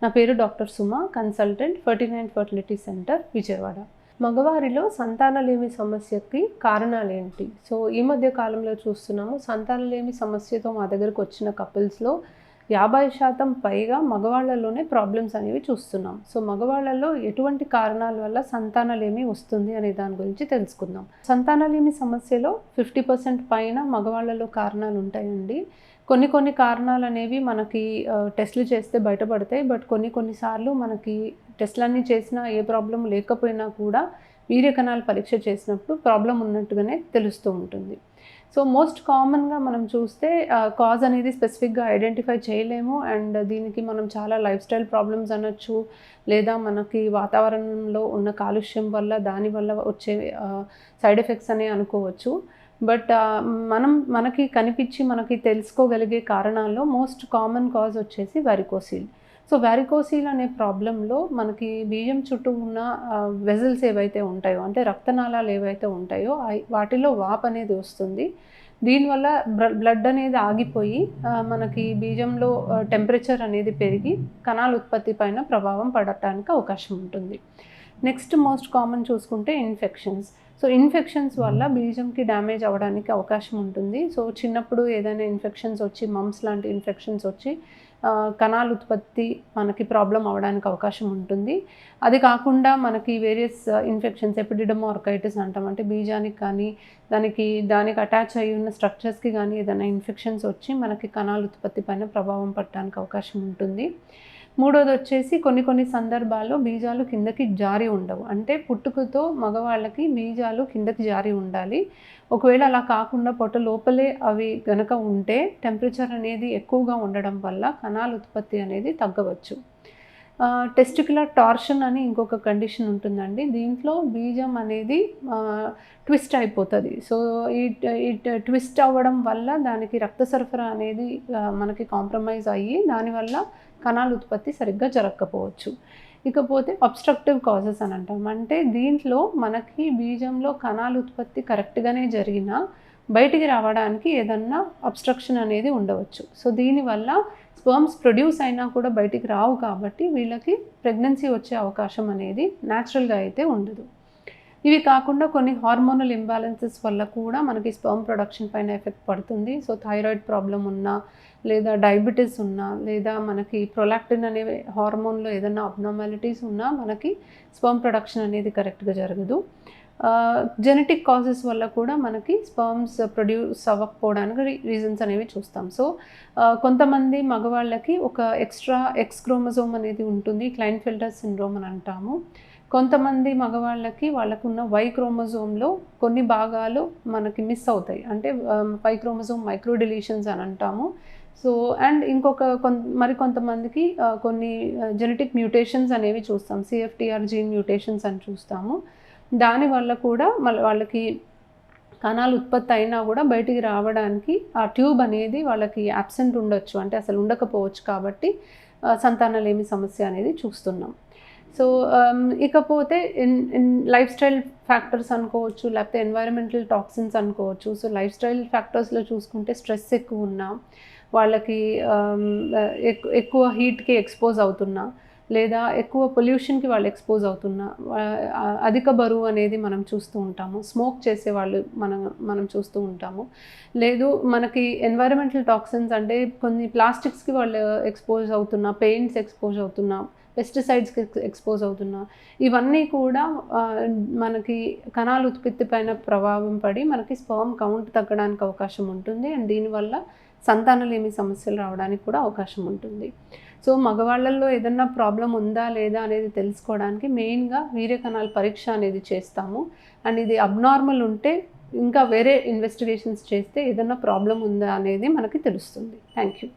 నా పేరు doctor Suma, consultant 49 fertility centre, Vijayawada. మగవారిలో సంతానలేమి సమస్యకి కారణాలేంటి? సో ఈ మధ్య కాలంలో చూస్తున్నాము, సంతానలేమి సమస్యతో మా దగ్గరకు వచ్చిన కపుల్స్లో 50% పైగా మగవాళ్ళలోనే ప్రాబ్లమ్స్ అనేవి చూస్తున్నాం. సో మగవాళ్ళలో ఎటువంటి కారణాల వల్ల సంతానలేమి వస్తుంది అనే దాని గురించి తెలుసుకుందాం. సంతానలేమి సమస్యలో 50% పైన మగవాళ్ళలో కారణాలు ఉంటాయండి. కొన్ని కారణాలు అనేవి మనకి టెస్టులు చేస్తే బయటపడతాయి. బట్ కొన్నిసార్లు మనకి టెస్టులన్నీ చేసినా ఏ ప్రాబ్లం లేకపోయినా కూడా వీర్యకణాల పరీక్ష చేసినప్పుడు ప్రాబ్లం ఉన్నట్టుగానే తెలుస్తూ ఉంటుంది. సో మోస్ట్ కామన్గా మనం చూస్తే కాజ్ అనేది స్పెసిఫిక్గా ఐడెంటిఫై చేయలేము. అండ్ దీనికి మనం చాలా లైఫ్ స్టైల్ ప్రాబ్లమ్స్ అనొచ్చు, లేదా మనకి వాతావరణంలో ఉన్న కాలుష్యం వల్ల దానివల్ల వచ్చే సైడ్ ఎఫెక్ట్స్ అనే అనుకోవచ్చు. బట్ మనకి కనిపించి మనకి తెలుసుకోగలిగే కారణాల్లో మోస్ట్ కామన్ కాజ్ వచ్చేసి వారికోసీల్. సో వారికోసీల్ అనే ప్రాబ్లంలో మనకి బీజం చుట్టూ ఉన్న వెజల్స్ ఏవైతే ఉంటాయో, అంటే రక్తనాళాలు ఏవైతే ఉంటాయో వాటిలో వాపు అనేది వస్తుంది. దీనివల్ల బ్లడ్ అనేది ఆగిపోయి మనకి బీజంలో టెంపరేచర్ అనేది పెరిగి కణాల ఉత్పత్తి పైన ప్రభావం పడటానికి అవకాశం ఉంటుంది. నెక్స్ట్ మోస్ట్ కామన్ చూసుకుంటే ఇన్ఫెక్షన్స్. సో ఇన్ఫెక్షన్స్ వల్ల బీజంకి డ్యామేజ్ అవ్వడానికి అవకాశం ఉంటుంది. సో చిన్నప్పుడు ఏదైనా ఇన్ఫెక్షన్స్ వచ్చి, మమ్స్ లాంటి ఇన్ఫెక్షన్స్ వచ్చి కణాల ఉత్పత్తి మనకి ప్రాబ్లం అవ్వడానికి అవకాశం ఉంటుంది. అది కాకుండా మనకి వేరియస్ ఇన్ఫెక్షన్స్, ఎపిడిడమోర్కైటిస్ అంటాం, అంటే బీజానికి కానీ దానికి అటాచ్ అయ్యి ఉన్న స్ట్రక్చర్స్కి కానీ ఏదైనా ఇన్ఫెక్షన్స్ వచ్చి మనకి కణాల ఉత్పత్తి పైన ప్రభావం పడటానికి అవకాశం ఉంటుంది. మూడోది వచ్చేసి కొన్ని సందర్భాల్లో బీజాలు కిందకి జారి ఉండవు. అంటే పుట్టుకతో మగవాళ్ళకి బీజాలు కిందకి జారి ఉండాలి. ఒకవేళ అలా కాకుండా పొట్ట లోపలే అవి గనక ఉంటే టెంపరేచర్ అనేది ఎక్కువగా ఉండడం వల్ల కణాల ఉత్పత్తి అనేది తగ్గవచ్చు. టెస్టిక్యులర్ టార్షన్ అని ఇంకొక కండిషన్ ఉంటుందండి. దీంట్లో బీజం అనేది ట్విస్ట్ అయిపోతుంది. సో ఈ ట్విస్ట్ అవ్వడం వల్ల దానికి రక్త సరఫరా అనేది మనకి కాంప్రమైజ్ అయ్యి దానివల్ల కణాల ఉత్పత్తి సరిగ్గా జరగకపోవచ్చు. ఇకపోతే అబ్స్ట్రక్టివ్ కాజెస్ అని అంటాం. అంటే దీంట్లో మనకి బీజంలో కణాల ఉత్పత్తి కరెక్ట్గానే జరిగినా బయటికి రావడానికి ఏదన్నా అబ్స్ట్రక్షన్ అనేది ఉండవచ్చు. సో దీనివల్ల స్పర్మ్స్ ప్రొడ్యూస్ అయినా కూడా బయటికి రావు, కాబట్టి వీళ్ళకి ప్రెగ్నెన్సీ వచ్చే అవకాశం అనేది న్యాచురల్గా అయితే ఉండదు. ఇవి కాకుండా కొన్ని హార్మోనల్ ఇంబ్యాలెన్సెస్ వల్ల కూడా మనకి స్పర్మ్ ప్రొడక్షన్ పైన ఎఫెక్ట్ పడుతుంది. సో థైరాయిడ్ ప్రాబ్లం ఉన్నా, లేదా డయాబెటీస్ ఉన్నా, లేదా మనకి ప్రొలాక్టిన్ అనే హార్మోన్లో ఏదైనా అబ్నార్మాలిటీస్ ఉన్నా మనకి స్పర్మ్ ప్రొడక్షన్ అనేది కరెక్ట్గా జరగదు. జెనెటిక్ కాజెస్ వల్ల కూడా మనకి స్పర్మ్స్ ప్రొడ్యూస్ అవ్వకపోవడానికి రీజన్స్ అనేవి చూస్తాం. సో కొంతమంది మగవాళ్ళకి ఒక ఎక్స్ట్రా ఎక్స్ క్రోమోజోమ్ అనేది ఉంటుంది, క్లైన్ఫెల్టర్ సిండ్రోమ్ అని అంటాము. కొంతమంది మగవాళ్ళకి వాళ్ళకున్న వై క్రోమోజోమ్లో కొన్ని భాగాలు మనకి మిస్ అవుతాయి, అంటే వై క్రోమోజోమ్ మైక్రో డిలీషన్స్ అని అంటాము. సో అండ్ కొంతమందికి కొన్ని జెనెటిక్ మ్యూటేషన్స్ అనేవి చూస్తాం, CFTR జీన్ మ్యూటేషన్స్ అని చూస్తాము. దానివల్ల కూడా వాళ్ళకి కణాలు ఉత్పత్తి అయినా కూడా బయటికి రావడానికి ఆ ట్యూబ్ అనేది వాళ్ళకి యాబ్సెంట్ ఉండొచ్చు, అంటే అసలు ఉండకపోవచ్చు. కాబట్టి సంతానలేమి సమస్య అనేది చూస్తున్నాం. సో ఇకపోతే లైఫ్ స్టైల్ ఫ్యాక్టర్స్ అనుకోవచ్చు, లేకపోతే ఎన్వైరన్మెంటల్ టాక్సిన్స్ అనుకోవచ్చు. సో లైఫ్ స్టైల్ ఫ్యాక్టర్స్లో చూసుకుంటే స్ట్రెస్ ఎక్కువ ఉన్నా, వాళ్ళకి ఎక్కువ హీట్కి ఎక్స్పోజ్ అవుతున్నా, లేదా ఎక్కువ పొల్యూషన్కి వాళ్ళు ఎక్స్పోజ్ అవుతున్నా, అధిక బరువు అనేది మనం చూస్తూ ఉంటాము, స్మోక్ చేసేవాళ్ళు మనం చూస్తూ ఉంటాము. లేదు మనకి ఎన్వైరన్మెంటల్ టాక్సిన్స్ అంటే కొన్ని ప్లాస్టిక్స్కి వాళ్ళు ఎక్స్పోజ్ అవుతున్నా, పెయింట్స్ ఎక్స్పోజ్ అవుతున్నా, పెస్టిసైడ్స్కి ఎక్స్పోజ్ అవుతున్నా, ఇవన్నీ కూడా మనకి కణాల ఉత్పత్తి పైన ప్రభావం పడి మనకి స్పర్మ్ కౌంట్ తగ్గడానికి అవకాశం ఉంటుంది. అండ్ దీనివల్ల సంతానలేమి సమస్యలు రావడానికి కూడా అవకాశం ఉంటుంది. సో మగవాళ్ళల్లో ఏదన్నా ప్రాబ్లం ఉందా లేదా అనేది తెలుసుకోవడానికి మెయిన్గా వీర్యకణాల పరీక్ష అనేది చేస్తాము. అండ్ ఇది అబ్నార్మల్ ఉంటే ఇంకా వేరే ఇన్వెస్టిగేషన్స్ చేస్తే ఏదన్నా ప్రాబ్లం ఉందా అనేది మనకి తెలుస్తుంది. Thank you.